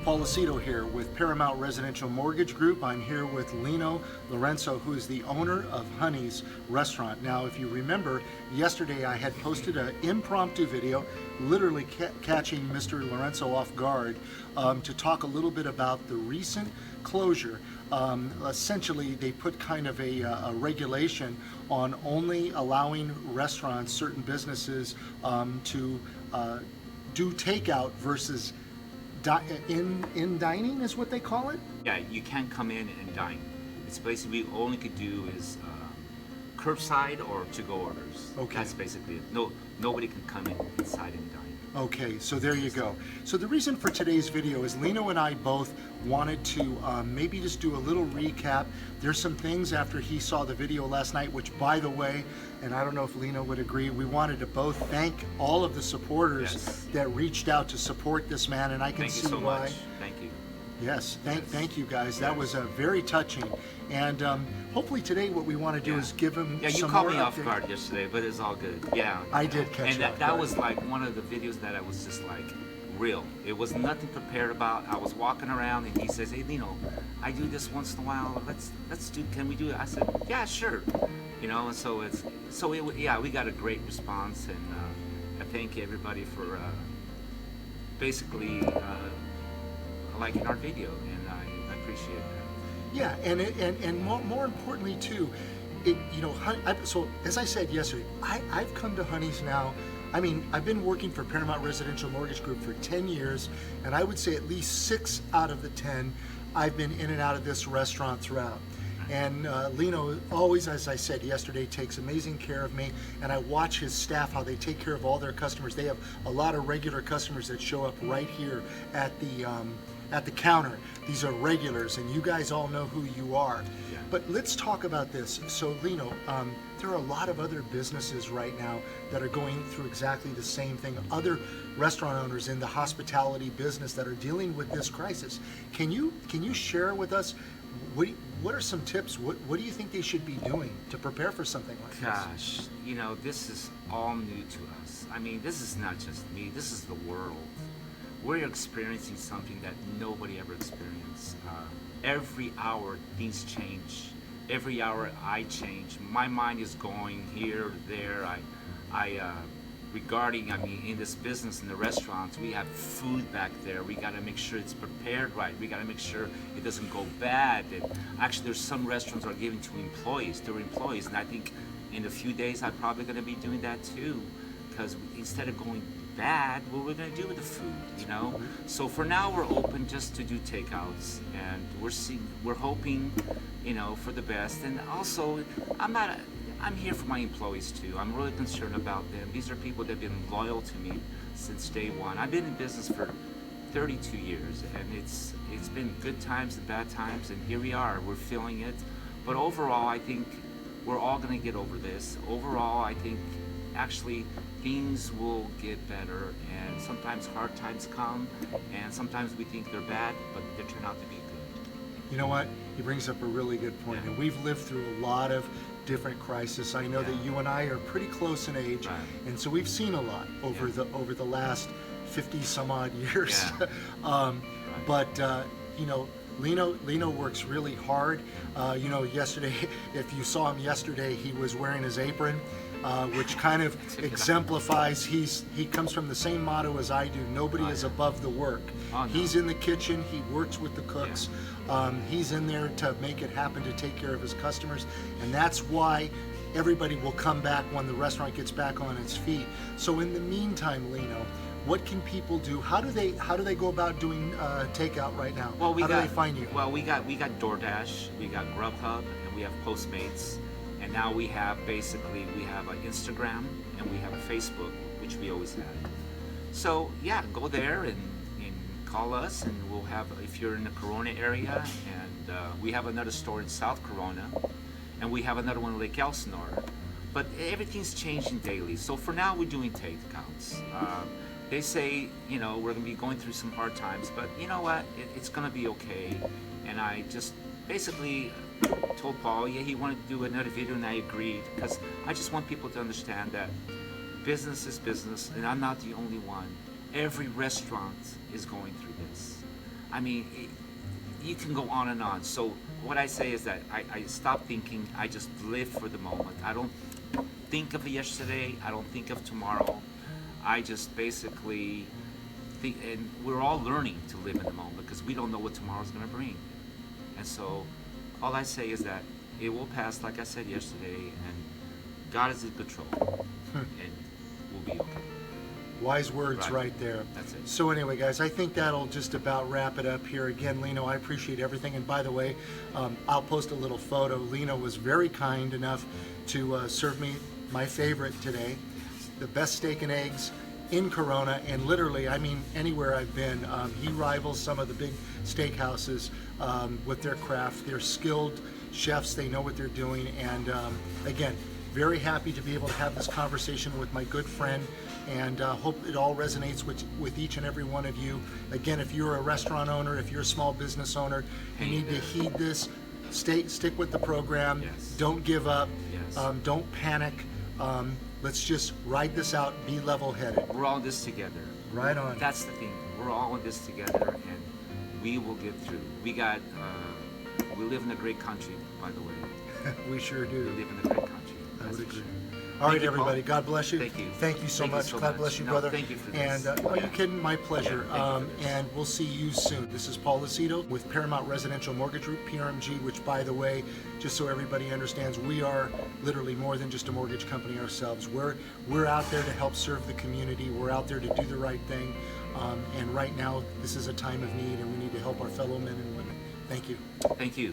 Paul Lucido here with Paramount Residential Mortgage Group. I'm here with Lino Lourenco, who is the owner of Hunny's restaurant. Now, if you remember, yesterday I had posted an impromptu video, literally catching Mr. Lourenco off guard, to talk a little bit about the recent closure. Essentially, they put kind of a regulation on only allowing restaurants, certain businesses, to do takeout versus in dining is what they call it? Yeah, you can't come in and dine. It's basically all you could do is curbside or to-go orders. Okay. That's basically it. Nobody can come in inside and dine. Okay, so there you go. So the reason for today's video is Lino and I both wanted to maybe just do a little recap. There's some things after he saw the video last night, which, by the way, and I don't know if Lino would agree, we wanted to both thank all of the supporters that reached out to support this man, and I can see so why. Much. Thank you. Yes, thank you guys. That was very touching. And hopefully today what we want to do is give him you some caught more me off updates. guard yesterday, but it's all good. Yeah. I did catch and you off that guard. was like one of the videos that I was just like real. It was nothing prepared about. I was walking around and he says, "Hey Lino, I do this once in a while. Let's do. Can we do it?" I said, "Yeah, sure." You know, and yeah, we got a great response, and I thank everybody for basically liking our video, and I appreciate that. Yeah, and more importantly too, so as I said yesterday, I've come to Hunny's now. I mean, I've been working for Paramount Residential Mortgage Group for 10 years, and I would say at least 6 out of the 10, I've been in and out of this restaurant throughout. And Lino always, as I said yesterday, takes amazing care of me, and I watch his staff, how they take care of all their customers. They have a lot of regular customers that show up right here at the counter. These are regulars, and you guys all know who you are. Yeah. But let's talk about this. So Lino, there are a lot of other businesses right now that are going through exactly the same thing. Other restaurant owners in the hospitality business that are dealing with this crisis. Can you share with us what are some tips? What do you think they should be doing to prepare for something like this? Gosh, this is all new to us. I mean, this is not just me. This is the world. We're experiencing something that nobody ever experienced. Every hour things change. Every hour I change. My mind is going here, there. Regarding, in this business, in the restaurants, we have food back there. We got to make sure it's prepared right. We got to make sure it doesn't go bad. And actually, there's some restaurants are giving to employees, their employees, and I think in a few days I'm probably going to be doing that too, because instead of going bad, what we're going to do with the food, So for now, we're open just to do takeouts, and we're hoping, for the best. And also, I'm here for my employees too. I'm really concerned about them. These are people that have been loyal to me since day one. I've been in business for 32 years, and it's been good times and bad times, and here we are. We're feeling it. But overall, I think we're all going to get over this. Overall, I think actually things will get better, and sometimes hard times come, and sometimes we think they're bad, but they turn out to be good. You know what? He brings up a really good point, and we've lived through a lot of different crises. I know that you and I are pretty close in age, and so we've seen a lot over the last 50 some odd years. But Lino works really hard. Yesterday, if you saw him yesterday, he was wearing his apron, which kind of exemplifies he comes from the same motto as I do. Nobody is above the work. Oh, no. He's in the kitchen. He works with the cooks. He's in there to make it happen, to take care of his customers, and that's why everybody will come back when the restaurant gets back on its feet. So in the meantime, Lino, what can people do? How do they go about doing takeout right now? Well, how do they find you? Well, we got DoorDash, we got Grubhub, and we have Postmates, and now we have an Instagram and we have a Facebook, which we always had. So yeah, go there and call us, and we'll have, if you're in the Corona area, and we have another store in South Corona, and we have another one in Lake Elsinore. But everything's changing daily. So for now, we're doing takeouts. They say, we're going to be going through some hard times, but you know what? It's going to be okay. And I just basically told Paul, he wanted to do another video, and I agreed, because I just want people to understand that business is business, and I'm not the only one. Every restaurant is going through this. I mean, you can go on and on. So what I say is that I stop thinking. I just live for the moment. I don't think of yesterday. I don't think of tomorrow. I just basically think, and we're all learning to live in the moment because we don't know what tomorrow's going to bring. And so all I say is that it will pass, like I said yesterday, and God is in control, and we'll be okay. Wise words right there. That's it. So anyway, guys, I think that'll just about wrap it up here. Again, Lino, I appreciate everything. And by the way, I'll post a little photo. Lino was very kind enough to serve me my favorite today, the best steak and eggs in Corona. And literally, I mean, anywhere I've been, he rivals some of the big steakhouses with their craft. They're skilled chefs. They know what they're doing. And again, very happy to be able to have this conversation with my good friend, and hope it all resonates with each and every one of you. Again, if you're a restaurant owner, if you're a small business owner, you need to heed this. Stick with the program. Yes. Don't give up. Yes. Don't panic. Let's just ride this out. Be level-headed. We're all in this together. Right on. That's the thing. We're all in this together, and we will get through. We live in a great country, by the way. We sure We do. live in a great country. I would That's for agree. sure. All right, Thank you, everybody. Paul. God bless you. Thank you. Thank you so much. so God bless you, No, brother. thank you for And this. are you kidding? My pleasure. Yeah, thank you for this. And we'll see you soon. This is Paul Lucido with Paramount Residential Mortgage Group, PRMG, which, by the way, just so everybody understands, we are literally more than just a mortgage company ourselves. We're out there to help serve the community. We're out there to do the right thing. And right now, this is a time of need, and we need to help our fellow men and women. Thank you. Thank you.